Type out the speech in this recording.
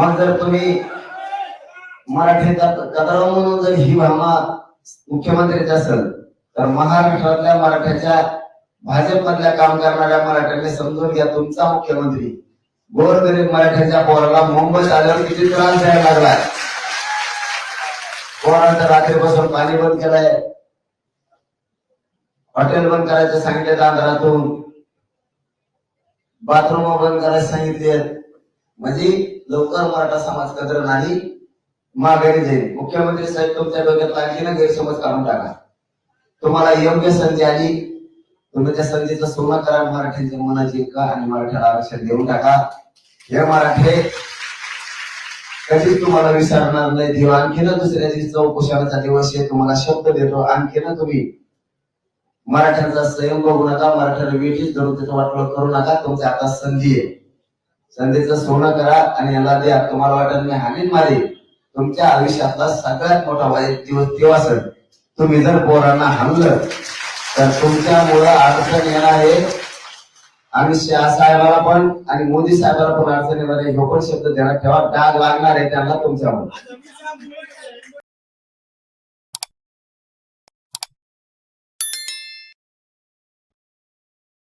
मग जर तुम्ही मराठीचा कदर म्हणून जर ही भावना मुख्यमंत्र्याची असेल तर महाराष्ट्रातल्या मराठ्याच्या भाजपमधल्या काम करणाऱ्या मराठ्यांनी समजून घ्या, तुमचा मुख्यमंत्री गोरगरीब मराठ्याच्या पोराला मुंबईत आल्यावर किती त्रास द्यायला लागलाय. पोरांचं रात्रीपासून पाणी बंद केलंय, हॉटेल बंद करायचं सांगितले, आंध्रातून बाथरूम बंद करायला सांगितले. म्हणजे लवकर मराठा समाज कदर नाही, माघारी जाईल. मुख्यमंत्री साहेब तुमच्या डोक्यात आणखीन गैरसमज काढून टाका. तुम्हाला योग्य संधी आली, तुम्ही त्या संधीचं सोनं करा. मराठ्यांच्या मनाची का आणि मराठ्याला आरक्षण देऊन टाका. हे मराठे कधीच तुम्हाला विसरणार नाही. देव आणखीन दुसऱ्या दिवशी उपोषणाचा दिवस आहे, तुम्हाला शब्द देतो. आणखीन तुम्ही मराठ्यांचा संयम बघू नका, मराठ्याला वेठीच धरून त्याचं वाटोळं करू नका. तुमच्या आता संधी आहे, संधीचं सोनं करा आणि याला द्या. तुम्हाला वाटत मी हानीन मारे, तुमच्या आयुष्यातला सगळ्यात मोठा वाईट दिवस तेव्हा असेल तुम्ही जर पोरांना हाणलं तर तुमच्यामुळं अडचण येणार आहे. आणि शहा साहेबाला पण आणि मोदी साहेबाला पण अडचण येणार आहे. हे पण शब्द ध्यानात ठेवा. डाग लागणार आहे त्यांना तुमच्यामुळे.